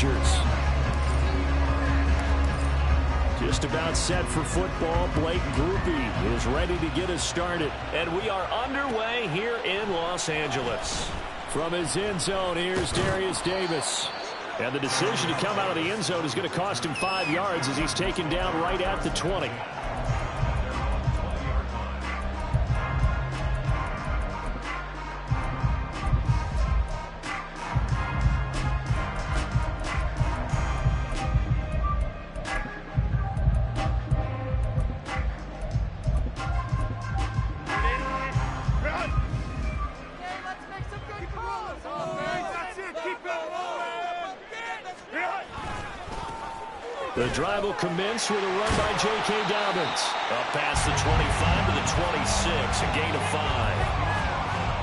Chargers. Just about set for football. Blake Groupie is ready to get us started. And we are underway here in Los Angeles. From his end zone, here's Darius Davis. And the decision to come out of the end zone is going to cost him 5 yards as he's taken down right at the 20. The drive will commence with a run by J.K. Dobbins. Up past the 25 to the 26, a gain of 5.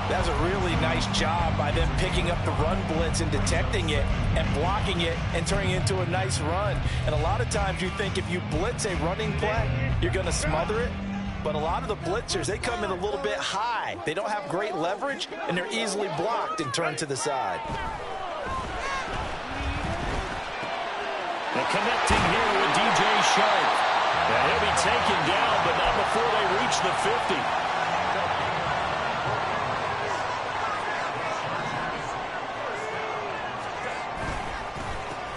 That was a really nice job by them picking up the run blitz and detecting it and blocking it and turning it into a nice run. And a lot of times you think if you blitz a running play, you're going to smother it. But a lot of the blitzers, they come in a little bit high. They don't have great leverage, and they're easily blocked and turned to the side. And connecting here with DJ Shark. And he'll be taken down, but not before they reach the 50.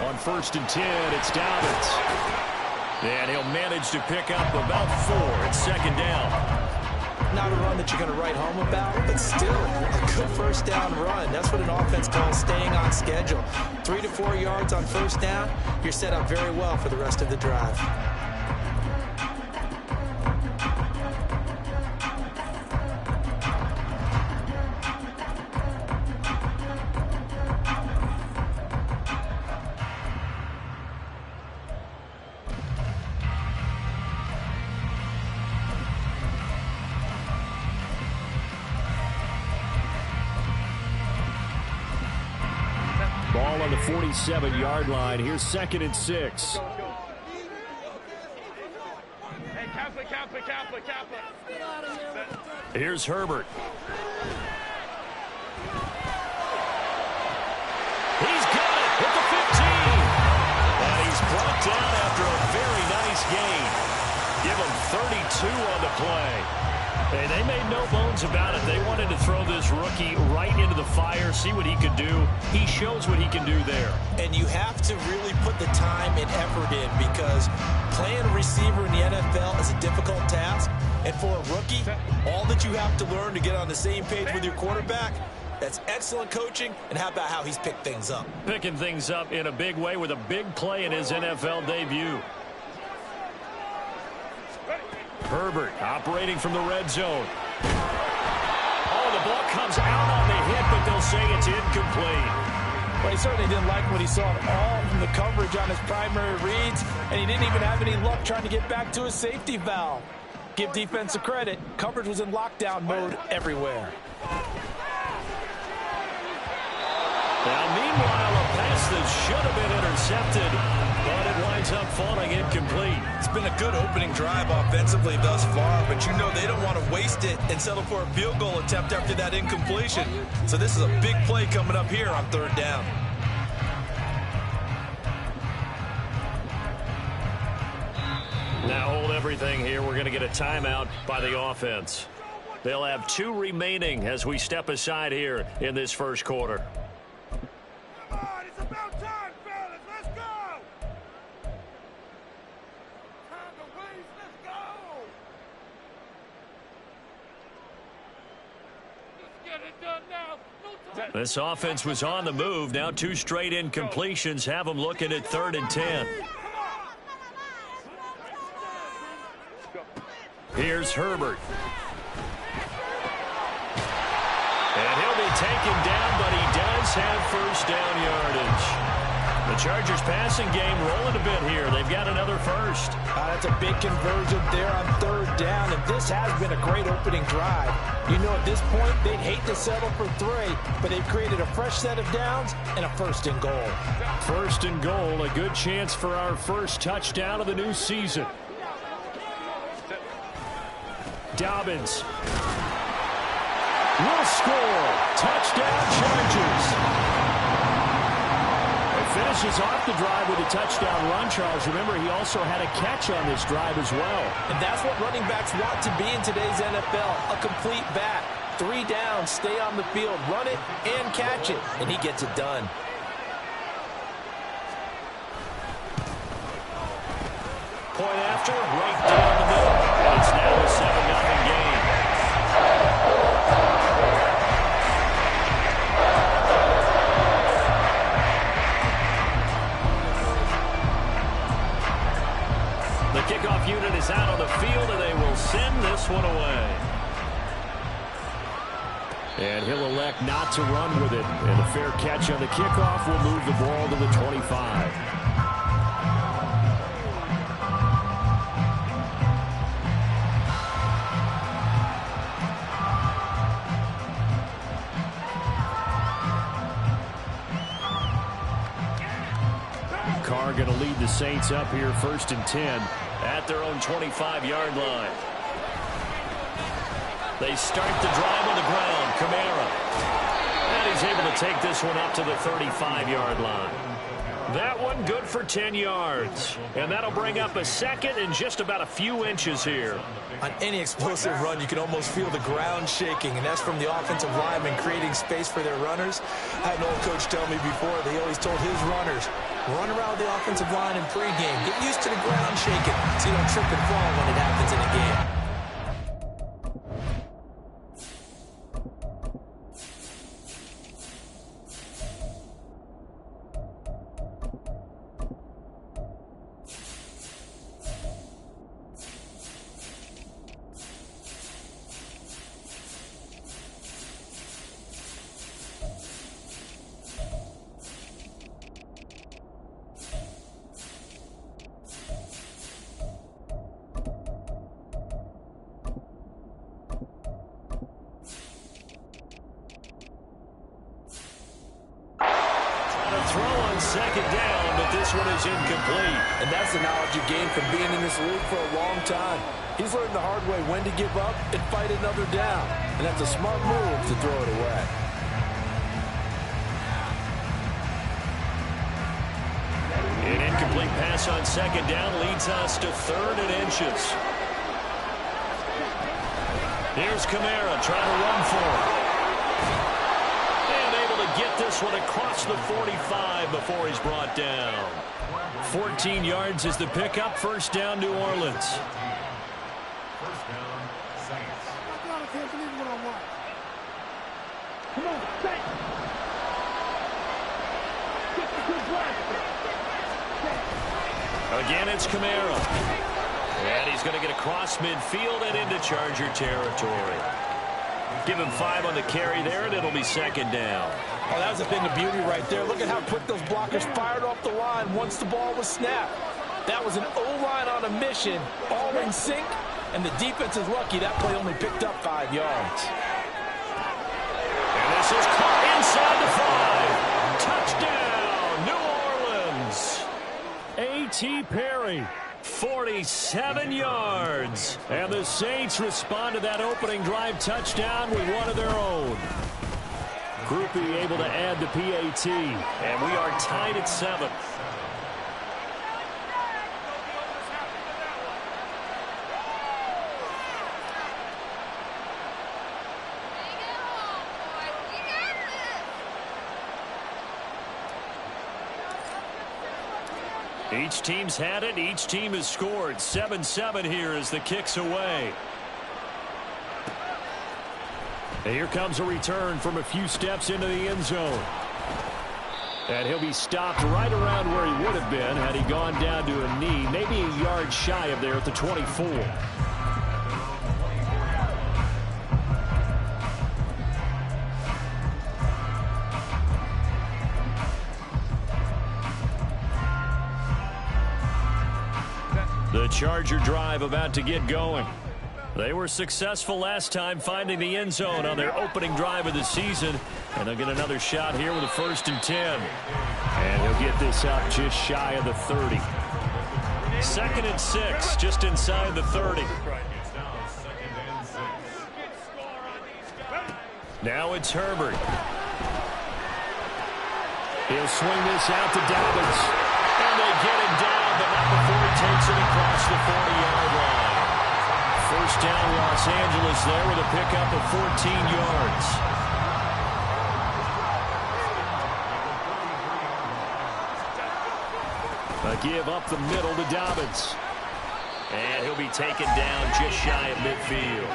On 1st and 10, it's Dobbins. And he'll manage to pick up about 4. It's 2nd down. Not a run that you're going to write home about, but still a good first down run. That's what an offense calls staying on schedule. 3 to 4 yards on first down, you're set up very well for the rest of the drive. Ball on the 47-yard line. Here's 2nd and 6. Here's Herbert. He's got it at the 15. And he's brought down after a very nice gain. Give him 32 on the play. Hey, they made no bones about it. They wanted to throw this rookie right into the fire, see what he could do. He shows what he can do there. And you have to really put the time and effort in because playing a receiver in the NFL is a difficult task. And for a rookie, all that you have to learn to get on the same page with your quarterback, that's excellent coaching. And how about how he's picked things up? Picking things up in a big way with a big play in his NFL debut. Herbert operating from the red zone. Oh, the ball comes out on the hit, but they'll say it's incomplete. Well, he certainly didn't like what he saw at all from the coverage on his primary reads, and he didn't even have any luck trying to get back to his safety valve. Give defense a credit. Coverage was in lockdown mode everywhere. Now, meanwhile, a pass that should have been intercepted, but it winds up falling incomplete. It's been a good opening drive offensively thus far, but you know they don't want to waste it and settle for a field goal attempt after that incompletion. So this is a big play coming up here on 3rd down. Now hold everything here. We're going to get a timeout by the offense. They'll have 2 remaining as we step aside here in this first quarter. This offense was on the move. Now 2 straight incompletions have them looking at 3rd and 10. Here's Herbert. And he'll be taken down, but he does have first down yardage. The Chargers passing game rolling a bit here. They've got another first. That's a big conversion there on 3rd down, and this has been a great opening drive. You know, at this point, they'd hate to settle for 3, but they've created a fresh set of downs and a 1st and goal. 1st and goal, a good chance for our first touchdown of the new season. Dobbins will score. Touchdown, Chargers. A finishes off the drive with a touchdown run, Charles. Remember, he also had a catch on this drive as well. And that's what running backs want to be in today's NFL, a complete back. 3 downs, stay on the field, run it and catch it, and he gets it done. Point after, right down the middle. And it's now a 7-0 game. The kickoff unit is out on the field, and they will send this one away. And he'll elect not to run with it. And a fair catch on the kickoff will move the ball to the 25. Carr going to lead the Saints up here 1st and 10 at their own 25-yard line. They start the drive on the ground. Kamara. And he's able to take this one up to the 35-yard line. That one good for 10 yards. And that'll bring up a second and just about a few inches here. On any explosive run, you can almost feel the ground shaking, and that's from the offensive linemen creating space for their runners. I had an old coach tell me before, they always told his runners, run around the offensive line in pregame. Get used to the ground shaking so you don't trip and fall when it happens in a game. Throw on 2nd down, but this one is incomplete. And that's the knowledge you gain from being in this league for a long time. He's learned the hard way when to give up and fight another down. And that's a smart move to throw it away. An incomplete pass on 2nd down leads us to 3rd and inches. Here's Kamara trying to run for it. Get this one across the 45 before he's brought down. 14 yards is the pickup. 1st down, New Orleans. 1st down, Saints. I can't believe what I want. Come on, Saints. Again, it's Kamara. And he's going to get across midfield and into Charger territory. Give him 5 on the carry there, and it'll be 2nd down. Oh, that was a thing of beauty right there. Look at how quick those blockers fired off the line once the ball was snapped. That was an O-line on a mission, all in sync, and the defense is lucky that play only picked up 5 yards. And this is caught inside the 5. Touchdown, New Orleans. A.T. Perry. 47 yards. And the Saints respond to that opening drive touchdown with one of their own. Groupie able to add the PAT. And we are tied at 7. Each team's had it. Each team has scored. 7-7 here as the kick's away. And here comes a return from a few steps into the end zone. And he'll be stopped right around where he would have been had he gone down to a knee, maybe a yard shy of there at the 24. The Charger drive about to get going. They were successful last time finding the end zone on their opening drive of the season. And they'll get another shot here with a 1st and 10. And he'll get this up just shy of the 30. 2nd and 6, just inside the 30. Now it's Herbert. He'll swing this out to Dobbins. And they get him down, but not before he takes it across the 40-yard line. First down, Los Angeles there with a pickup of 14 yards. A give up the middle to Dobbins. And he'll be taken down just shy of midfield.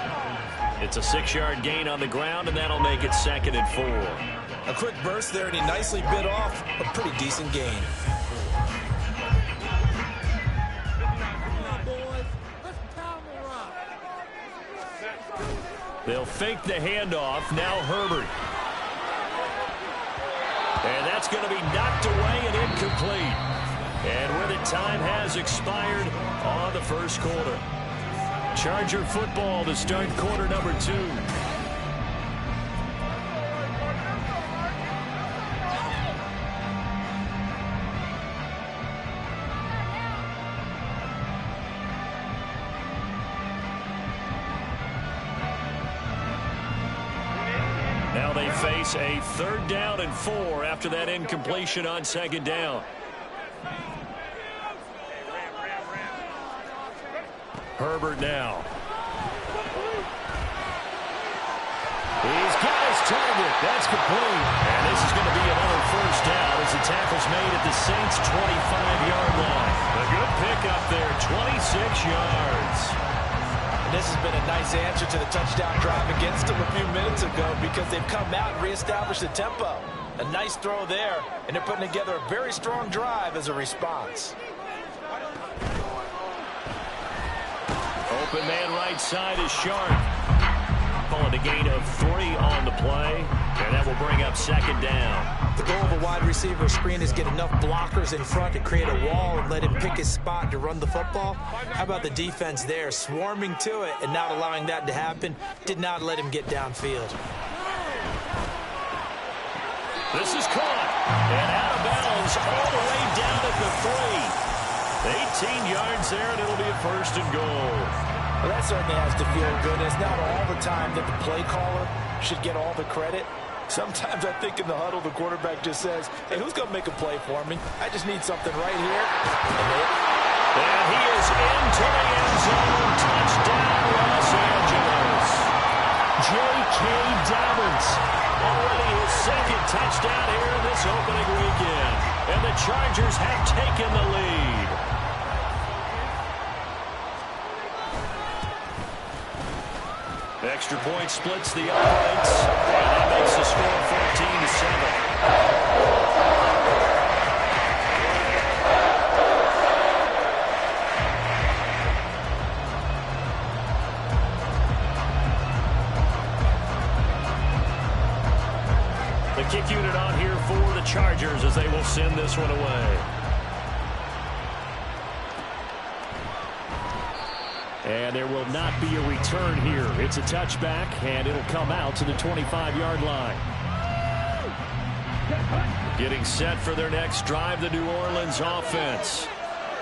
It's a 6-yard gain on the ground, and that'll make it 2nd and 4. A quick burst there, and he nicely bit off a pretty decent gain. They'll fake the handoff. Now Herbert. And that's going to be knocked away and incomplete. And with it, time has expired on the first quarter. Charger football to start quarter number 2. Now they face a 3rd down and 4 after that incompletion on 2nd down. Herbert now. He's got his target. That's complete. And this is going to be another first down as the tackle's made at the Saints' 25-yard line. A good pickup there, 26 yards. And this has been a nice answer to the touchdown drive against them a few minutes ago because they've come out and reestablished the tempo. A nice throw there, and they're putting together a very strong drive as a response. Open man right side is Sharp. Pulling a gain of 3 on the play, and that will bring up 2nd down. The goal of a wide receiver screen is get enough blockers in front to create a wall and let him pick his spot to run the football. How about the defense there, swarming to it and not allowing that to happen? Did not let him get downfield. This is caught, and out of bounds all the way down at the 3. 18 yards there, and it'll be a 1st and goal. Well, that certainly has to feel good. It's not all the time that the play caller should get all the credit. Sometimes I think in the huddle, the quarterback just says, hey, who's going to make a play for me? I just need something right here. And he is into the end zone. Touchdown, Los Angeles. J.K. Dobbins. Already his 2nd touchdown here in this opening weekend. And the Chargers have taken the lead. Extra point splits the offense, and that makes the score 14-7. The kick unit on here for the Chargers as they will send this one away. And there will not be a return here. It's a touchback, and it'll come out to the 25-yard line. Getting set for their next drive, the New Orleans offense.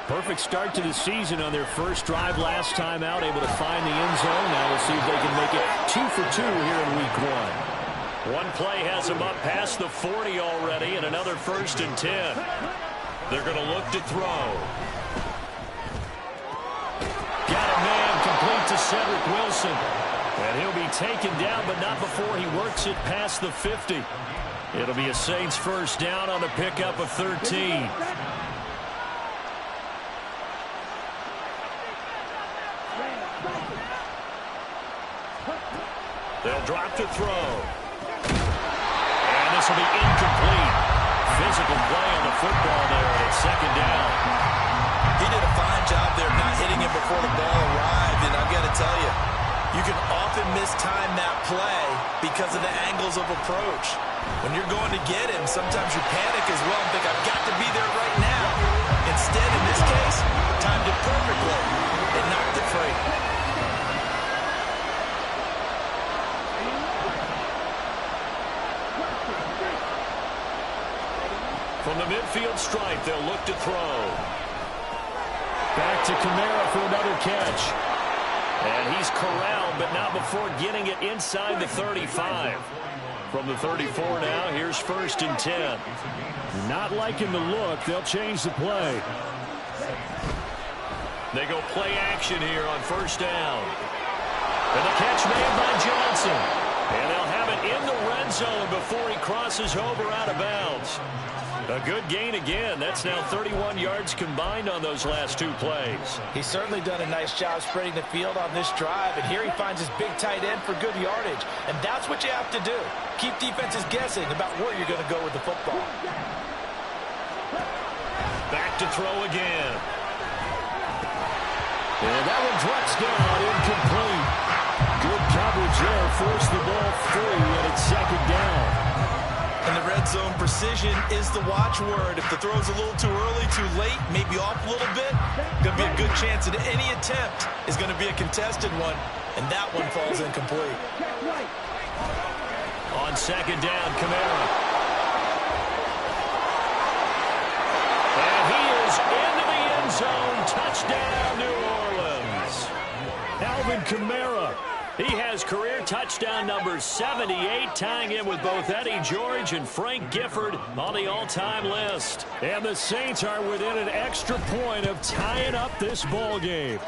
Perfect start to the season on their first drive last time out, able to find the end zone. Now we'll see if they can make it 2 for 2 here in week 1. One play has them up past the 40 already, and another 1st and 10. They're going to look to throw. Got a man complete to Cedric Wilson. And he'll be taken down, but not before he works it past the 50. It'll be a Saints 1st down on the pickup of 13. They'll drop to throw. And this will be incomplete. Physical play on the football there, and it's 2nd down. He did a fine job there not hitting him before the ball arrived, and I've got to tell you, you can often mistime that play because of the angles of approach. When you're going to get him, sometimes you panic as well and think, I've got to be there right now. Instead, in this case, timed it perfectly and knocked it free. From the midfield stripe, they'll look to throw. Back to Kamara for another catch. And he's corralled, but not before getting it inside the 35. From the 34 now, here's 1st and 10. Not liking the look. They'll change the play. They go play action here on 1st down. And the catch made by Johnson. And they'll have it in the red zone before he crosses over out of bounds. A good gain again. That's now 31 yards combined on those last 2 plays. He's certainly done a nice job spreading the field on this drive, and here he finds his big tight end for good yardage. And that's what you have to do. Keep defenses guessing about where you're going to go with the football. Back to throw again. And that one drops down, incomplete. Good coverage there, forced the ball free, and it's 2nd down. In the red zone, precision is the watchword. If the throw's a little too early, too late, maybe off a little bit, going to be a good chance that any attempt is going to be a contested one, and that one falls incomplete. On 2nd down, Kamara. And he is into the end zone. Touchdown, New Orleans. Alvin Kamara. He has career touchdown number 78, tying him with both Eddie George and Frank Gifford on the all-time list. And the Saints are within an extra point of tying up this ball game.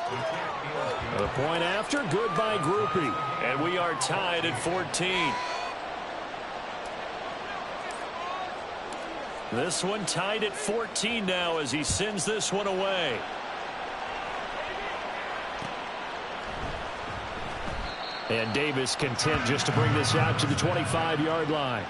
The point after, good by Groupie. And we are tied at 14. This one tied at 14 now as he sends this one away. And Davis content just to bring this out to the 25-yard line.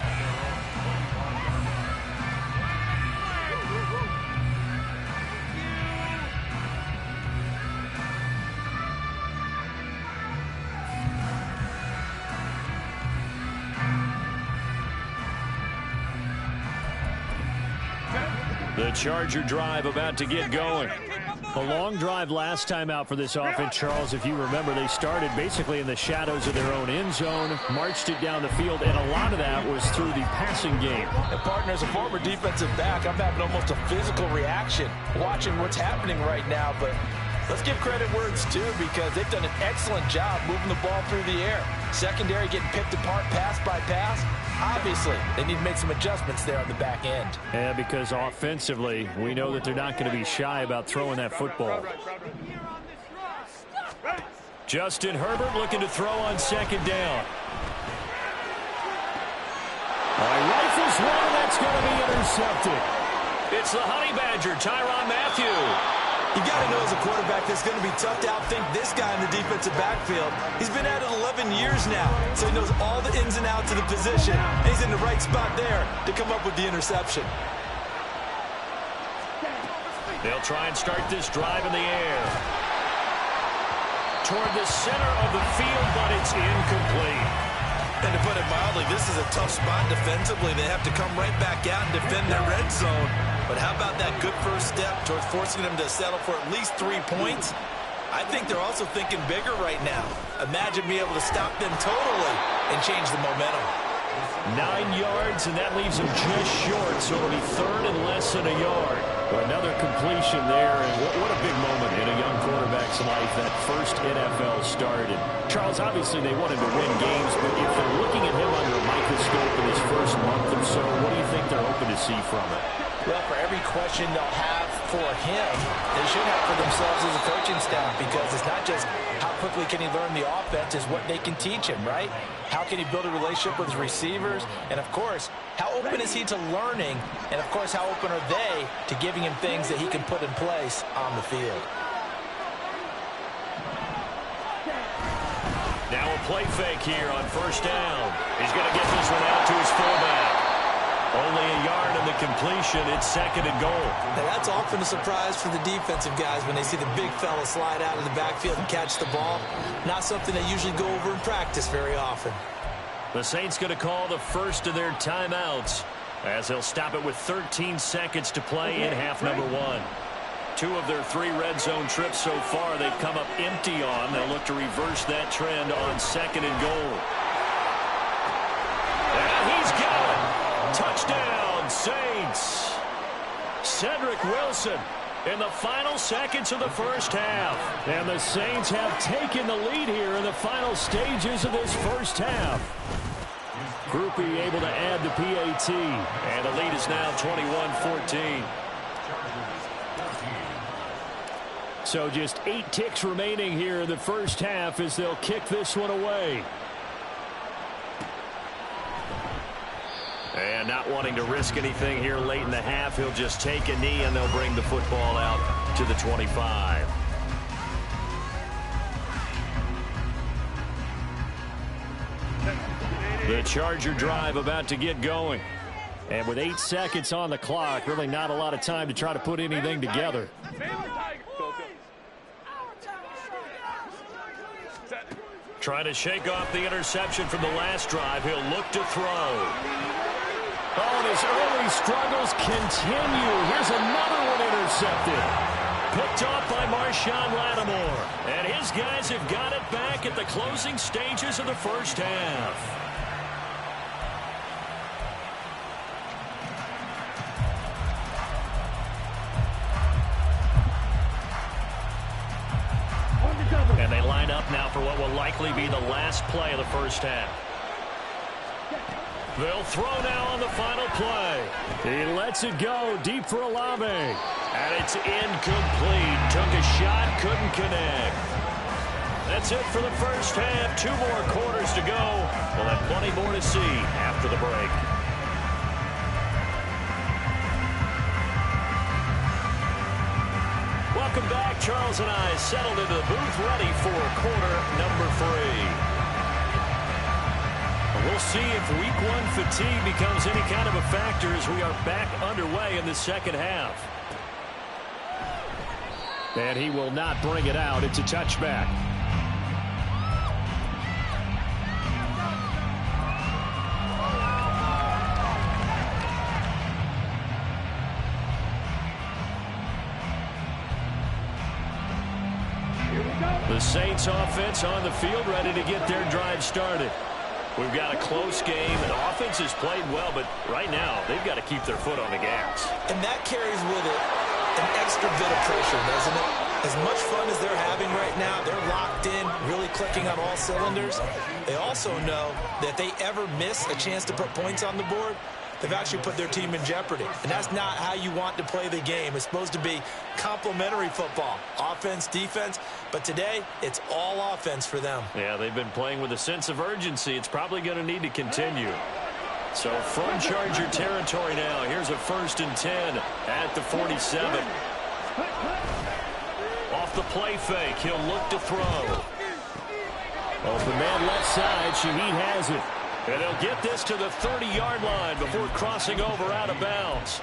The Charger drive about to get going. A long drive last time out for this offense, Charles. If you remember, they started basically in the shadows of their own end zone, marched it down the field, and a lot of that was through the passing game. And partner, as a former defensive back, I'm having almost a physical reaction watching what's happening right now. But let's give credit where it's due, because they've done an excellent job moving the ball through the air. Secondary getting picked apart pass by pass. Obviously, they need to make some adjustments there on the back end. Yeah, because offensively, we know that they're not going to be shy about throwing that football. Justin Herbert looking to throw on 2nd down. Rifles one, and that's going to be intercepted. It's the Honey Badger, Tyrann Mathieu. You got to know as a quarterback that's going to be tough to outthink this guy in the defensive backfield. He's been at it 11 years now, so he knows all the ins and outs of the position. And he's in the right spot there to come up with the interception. They'll try and start this drive in the air. Toward the center of the field, but it's incomplete. And to put it mildly, this is a tough spot defensively. They have to come right back out and defend their red zone. But how about that good first step towards forcing them to settle for at least 3 points? I think they're also thinking bigger right now. Imagine being able to stop them totally and change the momentum. 9 yards, and that leaves them just short, so it'll be 3rd and less than a yard. Another completion there, and what a big moment in a young quarterback's life, that first NFL start. And Charles, obviously they wanted to win games, but if they're looking at him under a microscope in his first month or so, what do you think they're hoping to see from it? Well, for every question they'll have for him, they should have for themselves as a coaching staff, because it's not just how quickly can he learn the offense, it's what they can teach him, right? How can he build a relationship with his receivers? And, of course, how open is he to learning? And, of course, how open are they to giving him things that he can put in place on the field? Now a play fake here on 1st down. He's going to get this one out to his fullback. Only a yard in the completion. It's 2nd and goal. Now that's often a surprise for the defensive guys when they see the big fella slide out of the backfield and catch the ball. Not something they usually go over in practice very often. The Saints going to call the first of their timeouts as they'll stop it with 13 seconds to play in half number 1. 2 of their 3 red zone trips so far they've come up empty on. They'll look to reverse that trend on 2nd and goal. And he's got it. Touchdown, Saints. Cedric Wilson In the final seconds of the first half. And the Saints have taken the lead here in the final stages of this first half. Groupie able to add the PAT. And the lead is now 21-14. So just 8 ticks remaining here in the first half as they'll kick this one away. And not wanting to risk anything here late in the half, he'll just take a knee and they'll bring the football out to the 25. The Charger drive about to get going. And with 8 seconds on the clock, really not a lot of time to try to put anything together. Trying to shake off the interception from the last drive. He'll look to throw. Oh, and his early struggles continue. Here's another one intercepted. Picked off by Marshawn Lattimore. And his guys have got it back at the closing stages of the first half. And they line up now for what will likely be the last play of the first half. They'll throw now on the final play. He lets it go deep for Olave. And it's incomplete. Took a shot, couldn't connect. That's it for the first half. 2 more quarters to go. We'll have plenty more to see after the break. Welcome back. Charles and I settled into the booth ready for quarter number 3. We'll see if week 1 fatigue becomes any kind of a factor as we are back underway in the second half. And he will not bring it out. It's a touchback. The Saints offense on the field ready to get their drive started. We've got a close game. The offense has played well, but right now they've got to keep their foot on the gas. And that carries with it an extra bit of pressure, doesn't it? As much fun as they're having right now, they're locked in, really clicking on all cylinders. They also know that if they ever miss a chance to put points on the board, they've actually put their team in jeopardy. And that's not how you want to play the game. It's supposed to be complementary football, offense, defense. But today, it's all offense for them. Yeah, they've been playing with a sense of urgency. It's probably going to need to continue. So from Charger territory now, here's a 1st and 10 at the 47. Off the play fake, he'll look to throw. Open man left side, Shaheed has it. And they'll get this to the 30-yard line before crossing over out of bounds.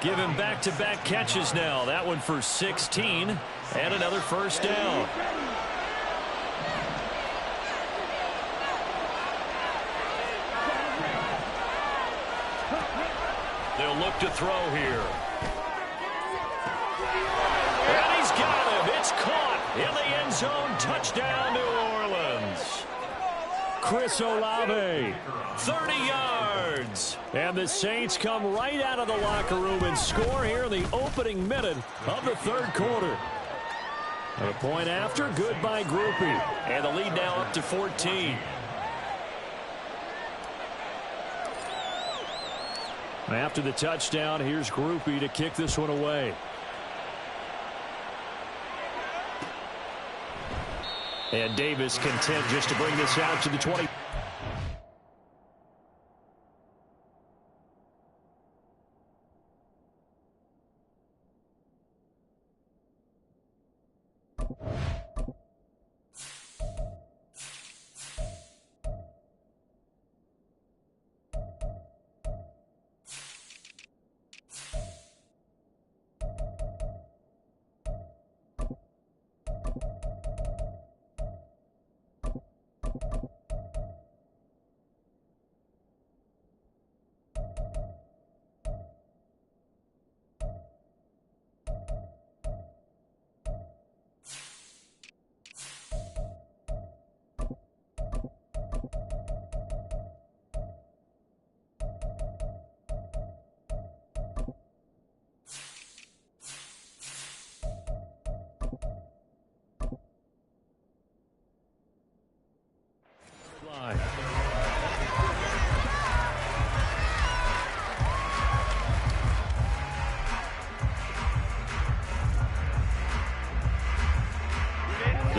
Give him back-to-back catches now. That one for 16 and another first down. They'll look to throw here. And he's got him. It's caught in the end zone. Touchdown, New Orleans. Chris Olave, 30 yards. And the Saints come right out of the locker room and score here in the opening minute of the third quarter. And a point after, good by Groupie. And the lead now up to 14. After the touchdown, here's Groupie to kick this one away. And Davis content just to bring this out to the 20.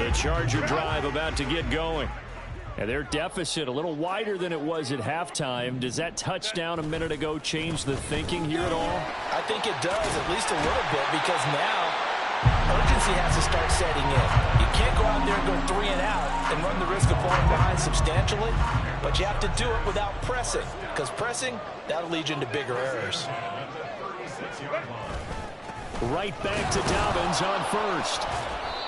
The Charger drive about to get going. And their deficit a little wider than it was at halftime. Does that touchdown a minute ago change the thinking here at all? I think it does, at least a little bit, because now urgency has to start setting in. You can't go out there and go 3 and out and run the risk of falling behind substantially, but you have to do it without pressing, because pressing, that'll lead you into bigger errors. Right back to Dobbins on first.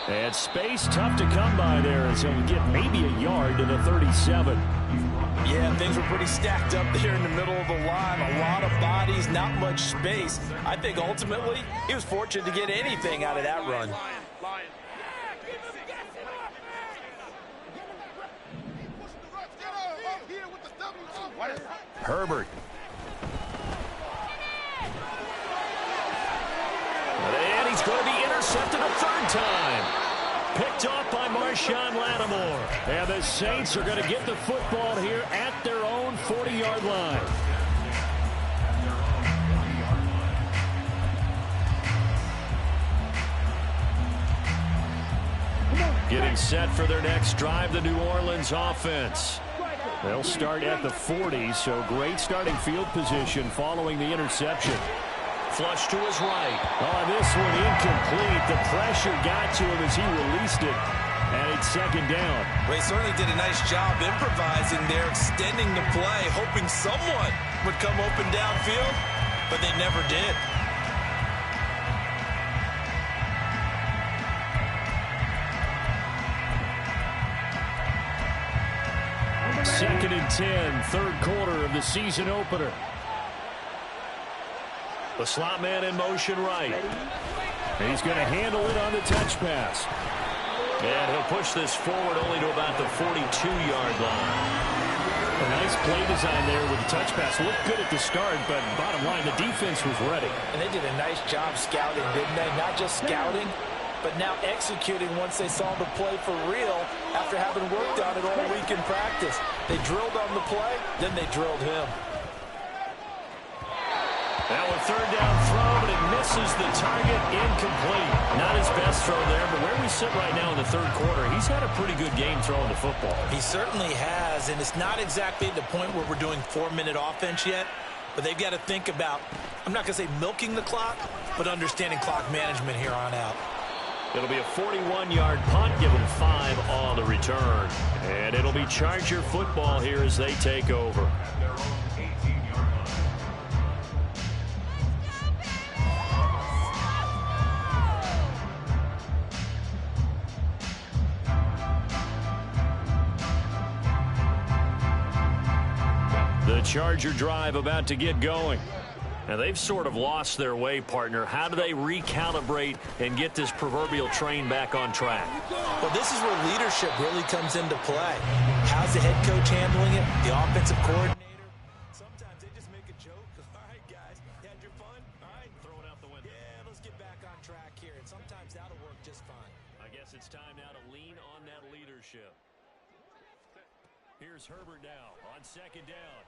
And space tough to come by there as he'll get maybe a yard to the 37. Yeah, things were pretty stacked up there in the middle of the line. A lot of bodies, not much space. I think ultimately he was fortunate to get anything out of that run. Herbert. And he's going to be intercepted a third time. Picked off by Marshawn Lattimore. And the Saints are going to get the football here at their own 40-yard line. Getting set for their next drive, the New Orleans offense. They'll start at the 40, so great starting field position following the interception. Flush to his right. Oh, this one incomplete. The pressure got to him as he released it. And it's second down. Well, he certainly did a nice job improvising there, extending the play, hoping someone would come open downfield, but they never did. Second and 10, third quarter of the season opener. The slot man in motion right. He's going to handle it on the touch pass. And he'll push this forward only to about the 42-yard line. A nice play design there with the touch pass. Looked good at the start, but bottom line, the defense was ready. And they did a nice job scouting, didn't they? Not just scouting, but now executing once they saw the play for real after having worked on it all week in practice. They drilled on the play, then they drilled him. Now a third down throw, but it misses the target, incomplete. Not his best throw there, but where we sit right now in the third quarter, he's had a pretty good game throwing the football. He certainly has, and it's not exactly the point where we're doing 4-minute offense yet, but they've got to think about, I'm not going to say milking the clock, but understanding clock management here on out. It'll be a 41-yard punt, give them 5 on the return. And it'll be Charger football here as they take over. The Charger drive about to get going. Now, they've sort of lost their way, partner. How do they recalibrate and get this proverbial train back on track? Well, this is where leadership really comes into play. How's the head coach handling it? The offensive coordinator? Sometimes they just make a joke. All right, guys, you had your fun? All right, throw it out the window. Yeah, let's get back on track here. And sometimes that'll work just fine. I guess it's time now to lean on that leadership. Here's Herbert now on second down.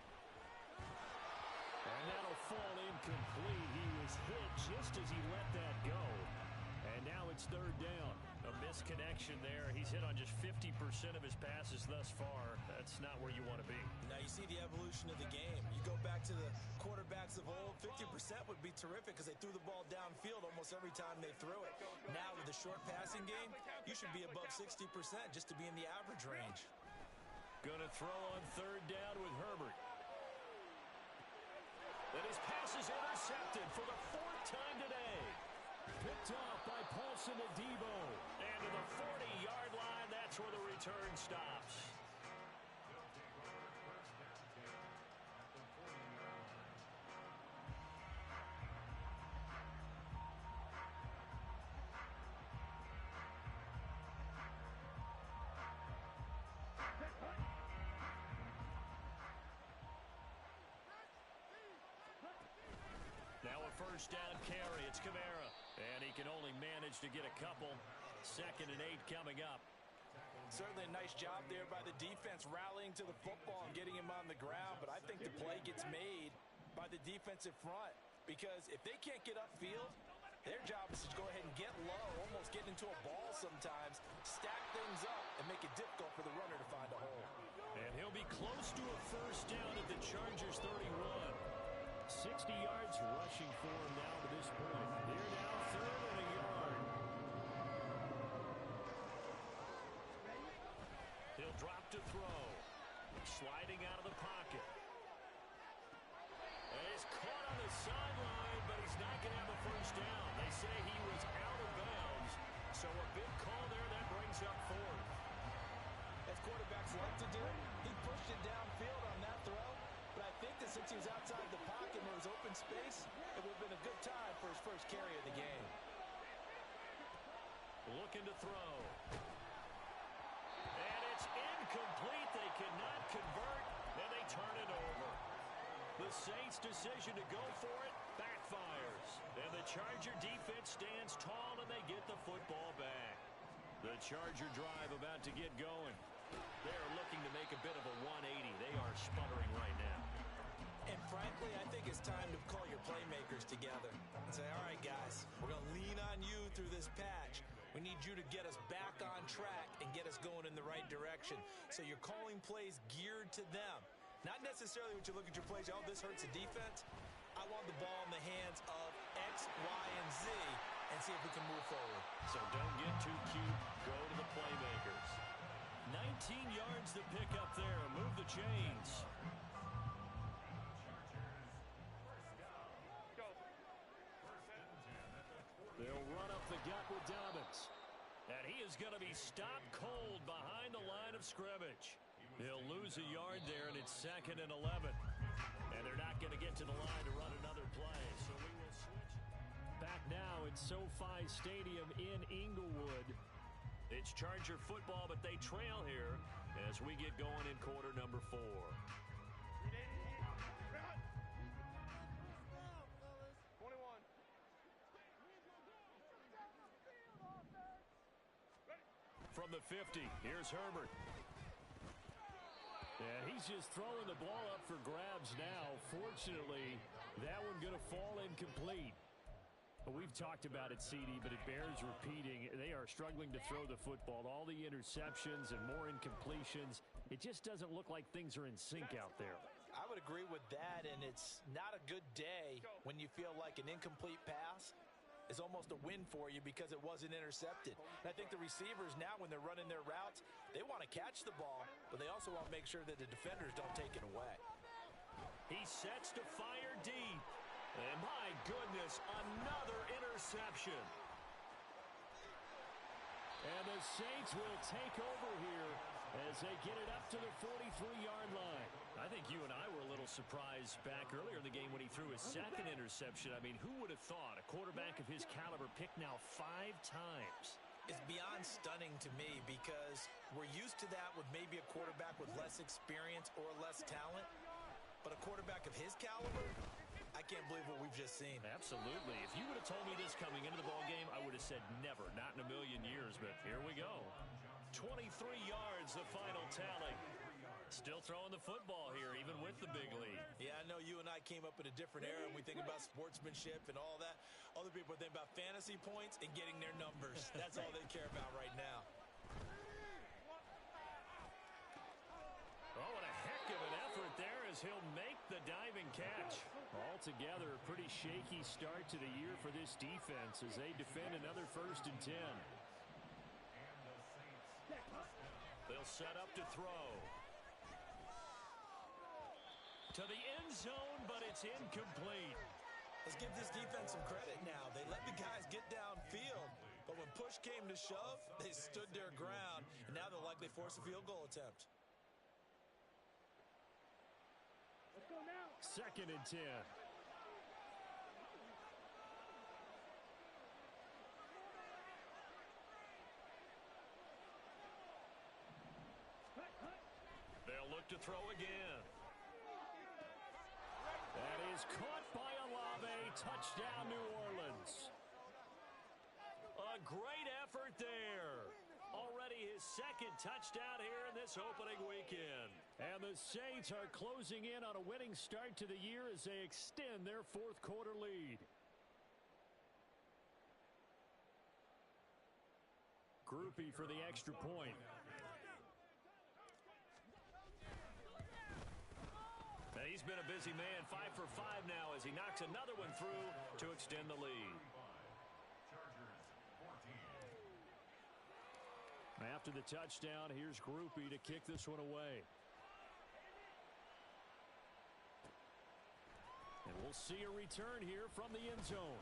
And that'll fall incomplete. He was hit just as he let that go. And now it's third down. A misconnection there. He's hit on just 50% of his passes thus far. That's not where you want to be. Now you see the evolution of the game. You go back to the quarterbacks of old, 50% would be terrific because they threw the ball downfield almost every time they threw it. Now with the short passing game, you should be above 60% just to be in the average range. Going to throw on third down with Herbert. And his pass is intercepted for the 4th time today. Picked off by Paulson Adebo. And to the 40-yard line, that's where the return stops. Now a first down carry. It's Kamara. And he can only manage to get a couple. 2nd and 8 coming up. Certainly a nice job there by the defense rallying to the football and getting him on the ground. But I think the play gets made by the defensive front. Because if they can't get upfield, their job is to go ahead and get low, almost get into a ball sometimes, stack things things up and make it difficult for the runner to find a hole. And he'll be close to a first down at the Chargers 31. 60 yards rushing for him now to this point. Here now, 3rd and a yard. He'll drop to throw. Sliding out of the pocket. And he's caught on the sideline, but he's not going to have a first down. They say he was out of bounds. So a big call there that brings up 4th. As quarterbacks like to do, he pushed it downfield on that throw. But I think that since he was outside the pocket and there was open space, it would have been a good time for his first carry of the game. Looking to throw. And it's incomplete. They cannot convert, and they turn it over. The Saints' decision to go for it backfires. And the Charger defense stands tall, and they get the football back. The Charger drive about to get going. They're looking to make a bit of a 180. They are sputtering right now. And frankly, I think it's time to call your playmakers together and say, all right, guys, we're going to lean on you through this patch. We need you to get us back on track and get us going in the right direction. So you're calling plays geared to them. Not necessarily when you look at your plays, oh, this hurts the defense. I want the ball in the hands of X, Y, and Z and see if we can move forward. So don't get too cute. Go to the playmakers. 19 yards to pick up there. Move the chains. They'll run up the gut with Dobbins. And he is going to be stopped cold behind the line of scrimmage. He'll lose a yard there, and it's 2nd and 11. And they're not going to get to the line to run another play. So we will switch. Back now at SoFi Stadium in Inglewood. It's Charger football, but they trail here as we get going in quarter number 4. From the 50, here's Herbert. And he's just throwing the ball up for grabs now. Fortunately, that one going to fall incomplete. We've talked about it, CD, but it bears repeating. They are struggling to throw the football. All the interceptions and more incompletions. It just doesn't look like things are in sync out there. I would agree with that, and it's not a good day when you feel like an incomplete pass is almost a win for you because it wasn't intercepted. And I think the receivers now, when they're running their routes, they want to catch the ball, but they also want to make sure that the defenders don't take it away. He sets to fire deep. And my goodness, another interception. And the Saints will take over here as they get it up to the 43-yard line. I think you and I were a little surprised back earlier in the game when he threw his 2nd interception. I mean, who would have thought a quarterback of his caliber picked now 5 times? It's beyond stunning to me because we're used to that with maybe a quarterback with less experience or less talent. But a quarterback of his caliber, I can't believe what we've just seen. Absolutely. If you would have told me this coming into the ball game, I would have said never, not in a million years. But here we go. 23 yards, the final tally. Still throwing the football here, even with the big lead. Yeah, I know you and I came up in a different era, and we think about sportsmanship and all that. Other people think about fantasy points and getting their numbers. That's all they care about right now. Oh, what a heck of an effort there as he'll make the diving catch. Altogether, a pretty shaky start to the year for this defense as they defend another 1st and 10. They'll set up to throw. To the end zone, but it's incomplete. Let's give this defense some credit now. They let the guys get downfield, but when push came to shove, they stood their ground, and now they'll likely force a field goal attempt. Let's go now. 2nd and 10. They'll look to throw again. That is caught by Olave. Touchdown, New Orleans. A great effort there. Already his 2nd touchdown here in this opening weekend. And the Saints are closing in on a winning start to the year as they extend their 4th quarter lead. Groupie for the extra point. And he's been a busy man, 5 for 5 now as he knocks another one through to extend the lead. After the touchdown, here's Groupie to kick this one away. And we'll see a return here from the end zone.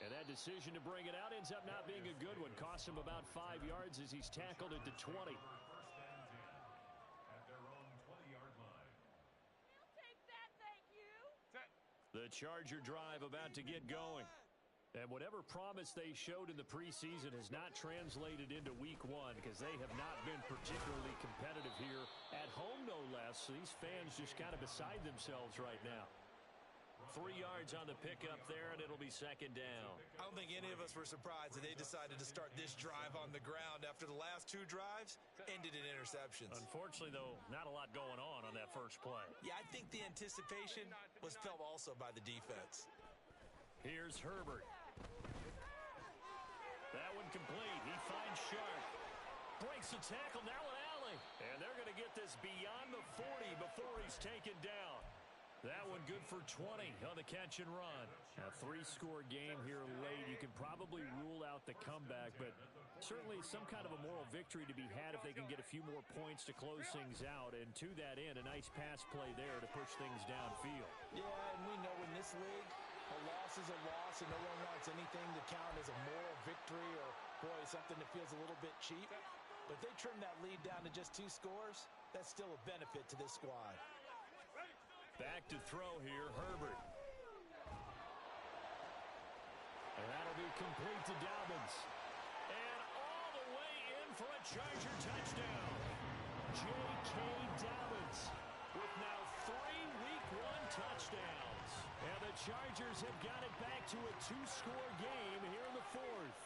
And that decision to bring it out ends up not being a good one. Costs him about 5 yards as he's tackled at the 20. At their own 20-yard line. We'll take that, thank you. The Charger drive about to get going. And whatever promise they showed in the preseason has not translated into week one because they have not been particularly competitive here at home, no less. So these fans just kind of beside themselves right now. 3 yards on the pickup there, and it'll be second down. I don't think any of us were surprised that they decided to start this drive on the ground after the last 2 drives ended in interceptions. Unfortunately, though, not a lot going on that first play. Yeah, I think the anticipation was felt also by the defense. Here's Herbert. That one complete. He finds Sharp. Breaks the tackle. Now an alley. And they're going to get this beyond the 40 before he's taken down. That one good for 20 on the catch and run. A 3-score game here late. You can probably rule out the comeback, but certainly some kind of a moral victory to be had if they can get a few more points to close things out. And to that end, a nice pass play there to push things downfield. Yeah, and we know in this league, a loss is a loss, and no one wants anything to count as a moral victory or, boy, something that feels a little bit cheap. But if they trim that lead down to just 2 scores, that's still a benefit to this squad. Back to throw here, Herbert. And that'll be complete to Dobbins. And all the way in for a Charger touchdown. J.K. Dobbins with now 3 Week 1 touchdowns. And the Chargers have got it back to a 2-score game here in the 4th.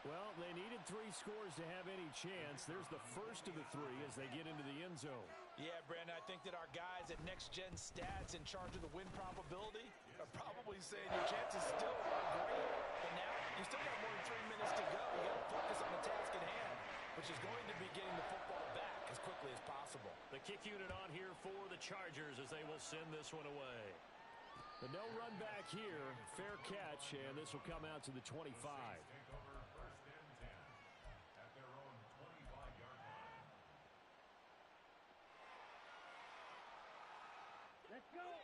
Well, they needed 3 scores to have any chance. There's the first of the 3 as they get into the end zone. Yeah, Brandon, I think that our guys at Next Gen Stats in charge of the win probability are probably saying your chances still are great. But now, you still got more than 3 minutes to go. You got to focus on the task at hand, which is going to be getting the football back as quickly as possible. The kick unit on here for the Chargers as they will send this one away. But no run back here. Fair catch, and this will come out to the 25.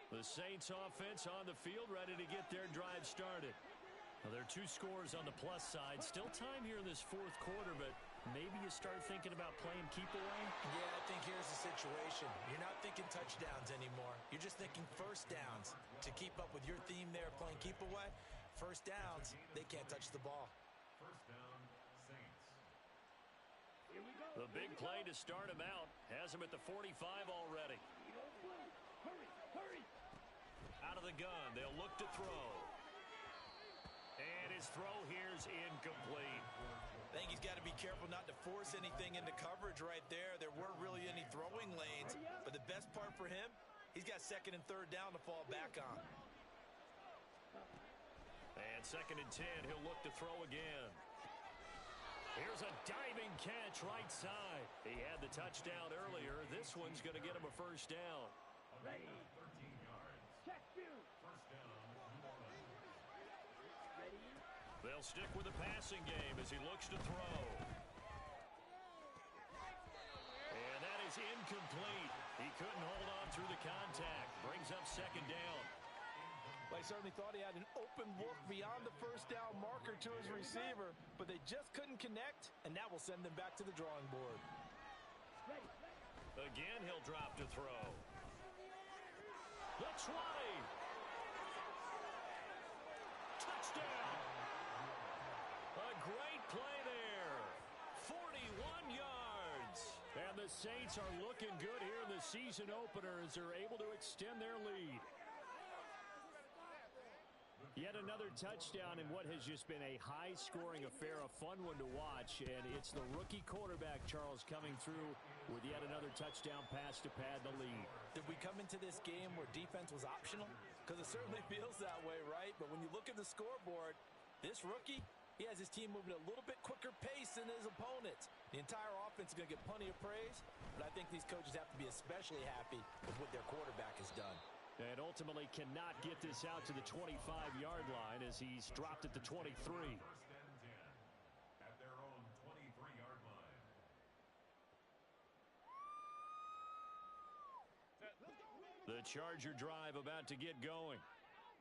The Saints offense on the field, ready to get their drive started. Now, there are 2 scores on the plus side. Still time here in this 4th quarter, but maybe you start thinking about playing keep away? Yeah, I think here's the situation. You're not thinking touchdowns anymore. You're just thinking first downs. To keep up with your theme there, playing keep away, first downs, they can't touch the ball. First down, Saints. The big play to start him out has him at the 45 already. Hurry! Out of the gun, they'll look to throw. And his throw here's incomplete. I think he's got to be careful not to force anything into coverage right there. There weren't really any throwing lanes, but the best part for him, he's got 2nd and 3rd down to fall back on. And 2nd and 10, he'll look to throw again. Here's a diving catch right side. He had the touchdown earlier. This one's going to get him a first down. Ready. 13 yards. Check you. First down, New Orleans. Ready. They'll stick with the passing game as he looks to throw. And that is incomplete. He couldn't hold on through the contact. Brings up 2nd down. Well, I certainly thought he had an open look beyond the first down marker to his receiver, but they just couldn't connect, and that will send them back to the drawing board. Again, he'll drop to throw. The 20. Touchdown. A great play there. 41 yards. And the Saints are looking good here in the season opener as they're able to extend their lead. Yet another touchdown in what has just been a high-scoring affair, a fun one to watch. And it's the rookie quarterback, Charles, coming through with yet another touchdown pass to pad the lead. Did we come into this game where defense was optional? Because it certainly feels that way, right? But when you look at the scoreboard, this rookie, He has his team moving at a little bit quicker pace than his opponents. The entire offense is going to get plenty of praise, but I think these coaches have to be especially happy with what their quarterback has done. And ultimately cannot get this out to the 25-yard line as he's dropped at the 23. First and 10 at their own 23-yard line. The Charger drive about to get going.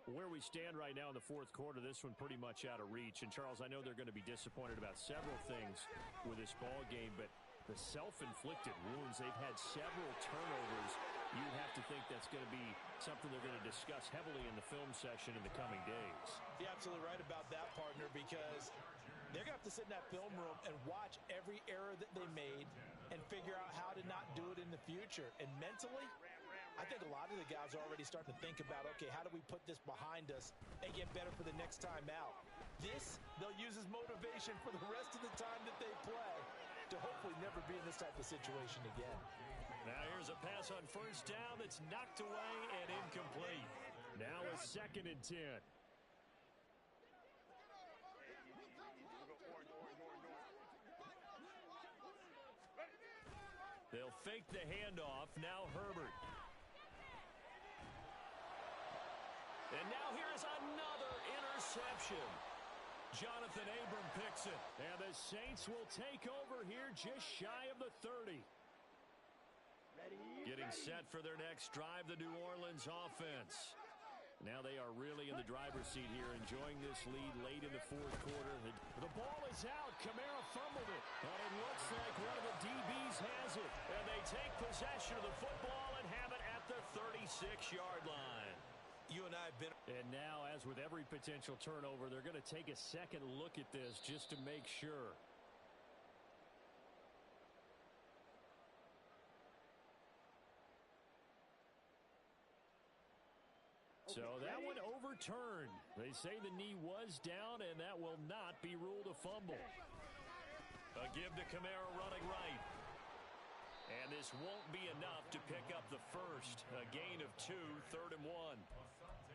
Where we stand right now in the fourth quarter, this one pretty much out of reach. And, Charles, I know they're going to be disappointed about several things with this ball game, but the self-inflicted wounds, they've had several turnovers. You'd have to think that's going to be something they're going to discuss heavily in the film session in the coming days. You're absolutely right about that, partner, because they're going to have to sit in that film room and watch every error that they made and figure out how to not do it in the future. And mentally, I think a lot of the guys are already starting to think about, okay, how do we put this behind us and get better for the next time out? This, they'll use as motivation for the rest of the time that they play to hopefully never be in this type of situation again. Now here's a pass on first down that's knocked away and incomplete. Now a 2nd and 10. They'll fake the handoff. Now Herbert. And now here is another interception. Jonathan Abram picks it. And the Saints will take over here just shy of the 30. Getting set for their next drive, the New Orleans offense. Now they are really in the driver's seat here, enjoying this lead late in the fourth quarter. The ball is out. Kamara fumbled it. And it looks like one of the DBs has it. And they take possession of the football and have it at the 36-yard line. You and I have been... And now, as with every potential turnover, they're going to take a second look at this just to make sure. So that one overturned. They say the knee was down, and that will not be ruled a fumble. A give to Kamara running right. And this won't be enough to pick up the first. A gain of 2, 3rd and 1.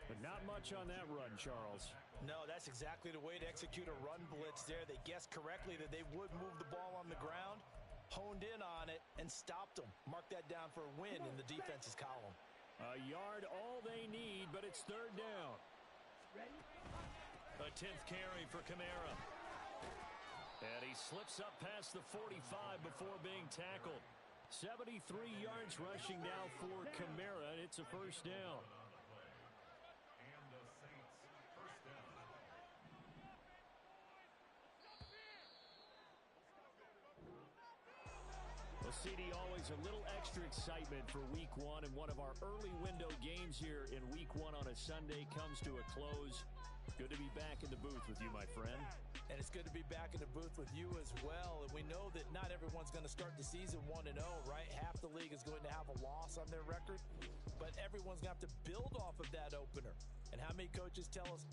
But not much on that run, Charles. No, that's exactly the way to execute a run blitz there. They guessed correctly that they would move the ball on the ground, honed in on it, and stopped them. Mark that down for a win in the defense's column. A yard all they need, but it's 3rd down. A 10th carry for Kamara. And he slips up past the 45 before being tackled. 73 yards rushing now for Kamara, and it's a first down. And the Saints first down. Well, CD, always a little extra excitement for Week 1, and one of our early window games here in Week 1 on a Sunday comes to a close. Good to be back in the booth with you, my friend. And it's good to be back in the booth with you as well. And we know that not everyone's going to start the season 1-0, right? Half the league is going to have a loss on their record. But everyone's going to have to build off of that opener. And how many coaches tell us